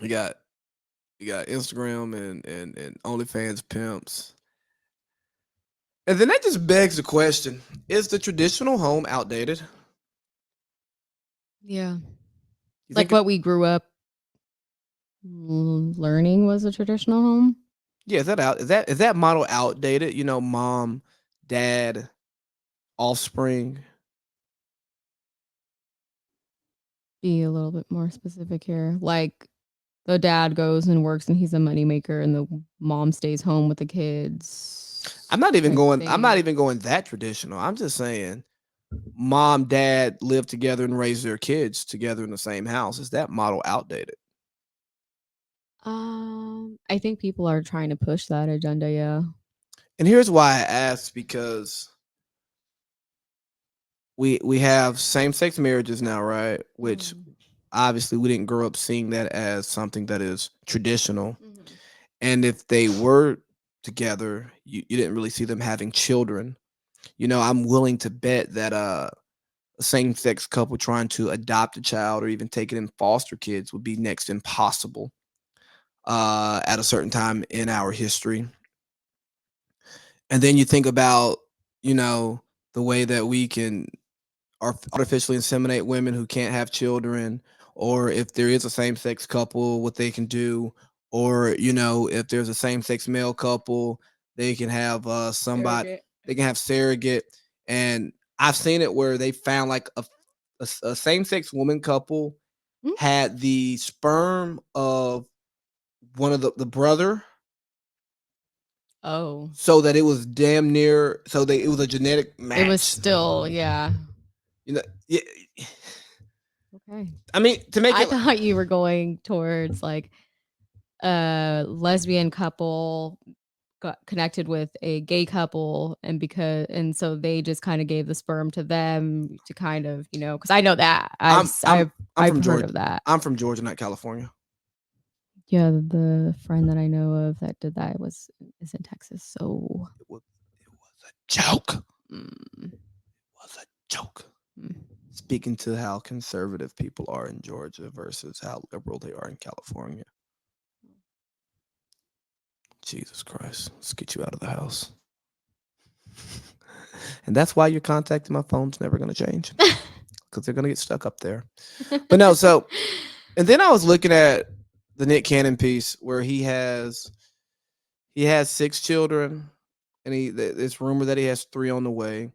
You got you got Instagram and OnlyFans pimps. And then that just begs the question: is the traditional home outdated? Yeah. You Like think it? what we grew up learning was a traditional home. Yeah, is that out? Is that model outdated? You know, mom, dad, offspring. Be a little bit more specific here. Like the dad goes and works and he's a moneymaker and the mom stays home with the I'm kids not even type going. I'm not thing. even going that traditional. I'm just saying, mom, dad live together and raise their kids together in the same house. Is that model outdated? I think people are trying to push that agenda, yeah. And here's why I ask, because we have same sex marriages now, right? Which Mhm. obviously we didn't grow up seeing that as something that is traditional. Mhm. And if they were together, you didn't really see them having children. You know, I'm willing to bet that a same sex couple trying to adopt a child or even take it in foster kids would be next impossible at a certain time in our history. And then you think about, you know, the way that we can artificially inseminate women who can't have children, or if there is a same sex couple, what they can do, or you know, if there's a same sex male couple, they can have somebody, Surrogate. they can have surrogate. And I've seen it where they found like a same sex woman couple Mm. had the sperm of one of the brother, Oh. so that it was damn near, so that it was a genetic It was match. still, yeah. You know, yeah, Okay. I mean, to make I it thought you were going towards like a lesbian couple got connected with a gay couple and so they just kind of gave the sperm to them to kind of, cuz I know that. I'm I'm I'm I've from heard Georgia. of that. I'm from Georgia, not California. Yeah, the friend that I know of that did that was is in Texas. So, It was a joke. mm, It was a joke. mm. Speaking to how conservative people are in Georgia versus how liberal they are in California. Jesus Christ. Let's get you out of the house. And that's why your contact in my phone's never gonna change. Because they're gonna get stuck up there. But no, so and then I was looking at the Nick Cannon piece where he has 6 children, and it's rumored that he has 3 on the way.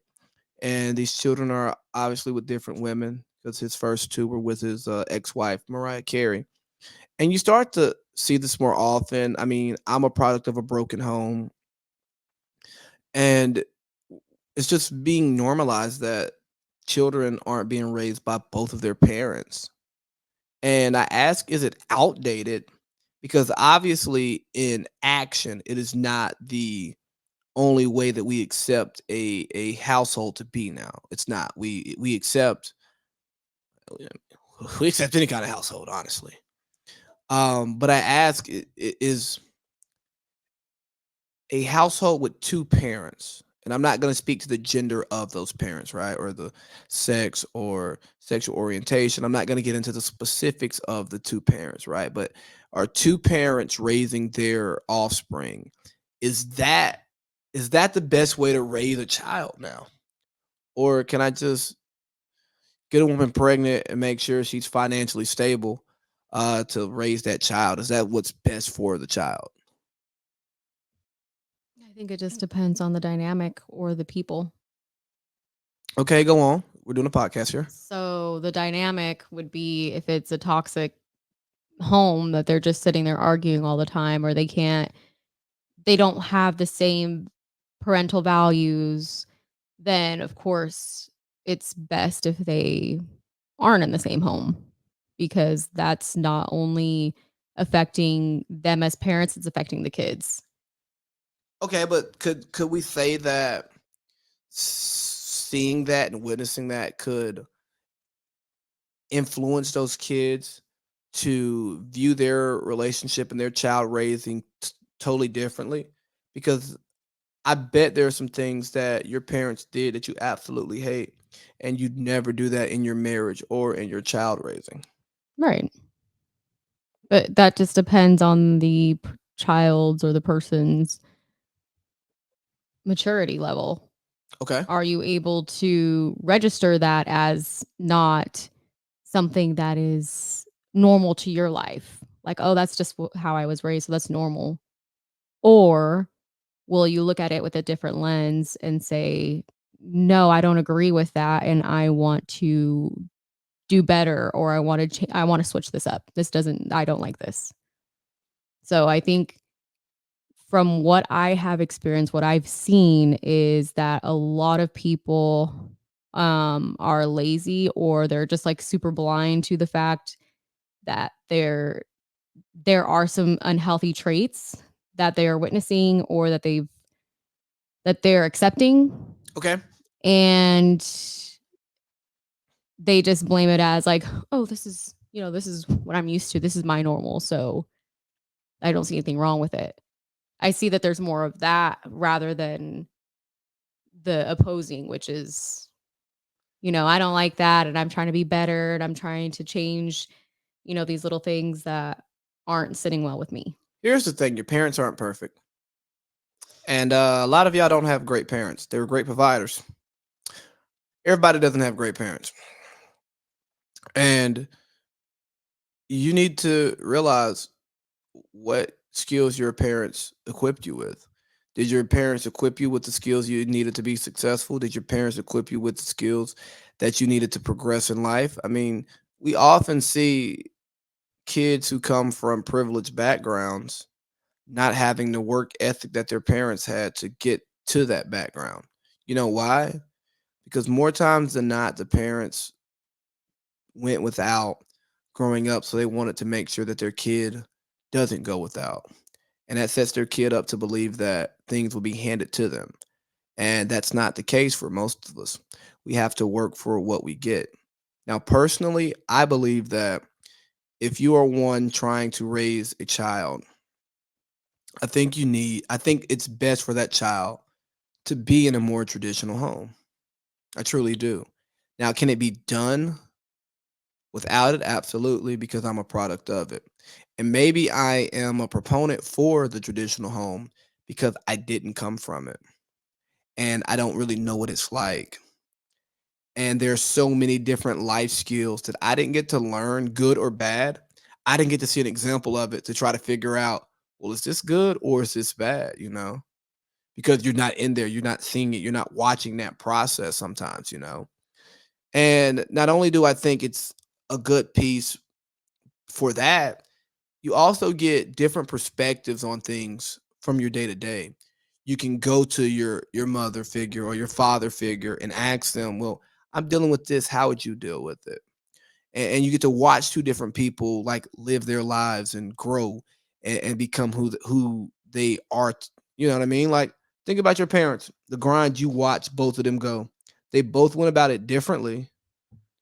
And these children are obviously with different women because his first 2 were with his ex-wife Mariah Carey. And you start to see this more often. I mean, I'm a product of a broken home, and it's just being normalized that children aren't being raised by both of their parents. And I ask, is it outdated? Because obviously, in action, it is not the only way that we accept a household to be now. It's not. We accept we accept any kind of household, honestly. But I ask, is a household with 2 parents, and I'm not going to speak to the gender of those parents, right, or the sex or sexual orientation. I'm not going to get into the specifics of the 2 parents, right? But are 2 parents raising their offspring? Is that is that the best way to raise a child now? Or can I just get a woman pregnant and make sure she's financially stable to raise that child? Is that what's best for the child? I think it just depends on the dynamic or the people. Okay, go on. We're doing a podcast here. So the dynamic would be if it's a toxic home that they're just sitting there arguing all the time or they don't have the same parental values, then of course it's best if they aren't in the same home because that's not only affecting them as parents, it's affecting the kids. Okay, but could we say that seeing that and witnessing that could influence those kids to view their relationship and their child raising totally differently? Because I bet there are some things that your parents did that you absolutely hate, and you'd never do that in your marriage or in your child raising. Right. But that just depends on the child's or the person's maturity level. Okay. Are you able to register that as not something that is normal to your life? Like, "Oh, that's just how I was raised, so that's normal." Or will you look at it with a different lens and say, "No, I don't agree with that, and I want to do better, or I wanna switch this up. I don't like this." So, I think from what I have experienced, what I've seen is that a lot of people, are lazy or they're just, like, super blind to the fact that there are some unhealthy traits that they are witnessing or that they're accepting, Okay. and they just blame it as like, "Oh, this is what I'm used to. This is my normal, so I don't see anything wrong with it." I see that there's more of that rather than the opposing, which is, I don't like that and I'm trying to be better and I'm trying to change, these little things that aren't sitting well with me. Here's the thing: your parents aren't perfect, and a lot of y'all don't have great parents. They were great providers. Everybody doesn't have great parents, and you need to realize what skills your parents equipped you with. Did your parents equip you with the skills you needed to be successful? Did your parents equip you with the skills that you needed to progress in life? I mean, we often see kids who come from privileged backgrounds not having the work ethic that their parents had to get to that background. You know why? Because more times than not, the parents went without growing up, so they wanted to make sure that their kid doesn't go without. And that sets their kid up to believe that things will be handed to them. And that's not the case for most of us. We have to work for what we get. Now, personally, I believe that if you are one trying to raise a child, I think it's best for that child to be in a more traditional home. I truly do. Now, can it be done without it? Absolutely, because I'm a product of it. And maybe I am a proponent for the traditional home because I didn't come from it and I don't really know what it's like. And there's so many different life skills that I didn't get to learn, good or bad. I didn't get to see an example of it to try to figure out, well, is this good or is this bad? Because you're not in there, you're not seeing it, you're not watching that process sometimes. And not only do I think it's a good piece for that, you also get different perspectives on things from your day to day. You can go to your mother figure or your father figure and ask them, "Well, I'm dealing with this. How would you deal with it?" And you get to watch two different people like live their lives and grow and become who they are. You know what I mean? Like think about your parents, the grind you watch both of them go. They both went about it differently.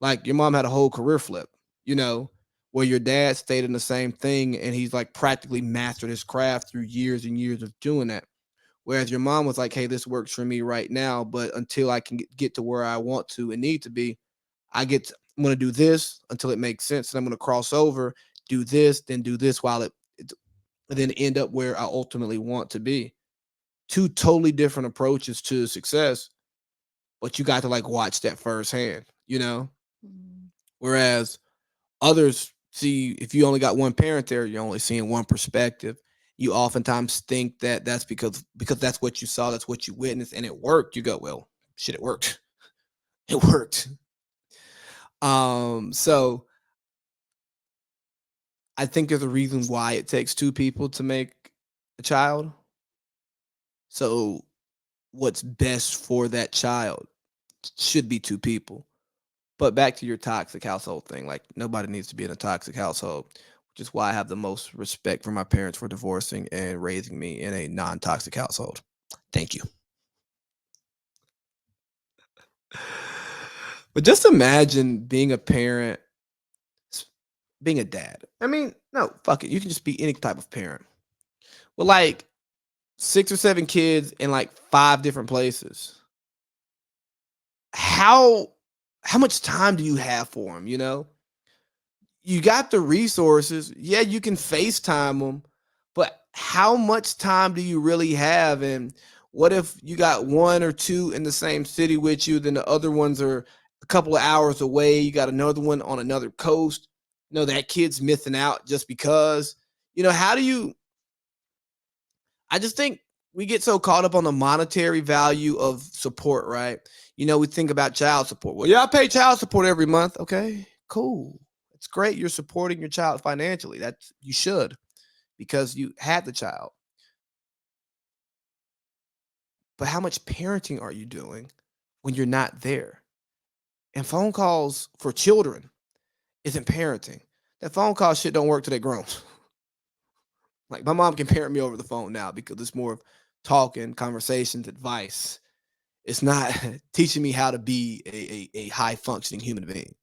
Like your mom had a whole career flip, you know, where your dad stayed in the same thing and he's like practically mastered his craft through years and years of doing that. Whereas your mom was like, hey, this works for me right now, but until I can get to where I want to and need to be, I'm going to do this until it makes sense. And I'm going to cross over, do this while it and then end up where I ultimately want to be. Two totally different approaches to success, but you got to like watch that firsthand. Mm. Whereas others see if you only got one parent there, you're only seeing one perspective. You oftentimes think that that's because that's what you saw, that's what you witnessed, and it worked. You go, well, shit, it worked. It worked. So I think there's a reason why it takes two people to make a child. So what's best for that child should be two people. But back to your toxic household thing, like nobody needs to be in a toxic household, which is why I have the most respect for my parents for divorcing and raising me in a non-toxic household. Thank you. But just imagine being a parent, s- being a dad. I mean, no, fuck it. You can just be any type of parent. With like 6 or 7 kids in like 5 different places. How how much time do you have for them? you got the resources. Yeah, you can FaceTime them, but how much time do you really have? And what if you got one or two in the same city with you, then the other ones are a couple of hours away? You got another one on another coast. That kid's missing out just because. How do you I just think we get so caught up on the monetary value of support, right? We think about child support. Well, yeah, I pay child support every month. Okay, cool. It's great you're supporting your child financially. That's you should because you had the child. But how much parenting are you doing when you're not there? And phone calls for children isn't parenting. That phone call shit don't work till they grown. Like my mom can parent me over the phone now because it's more of talking, conversations, advice. It's not teaching me how to be a high functioning human being.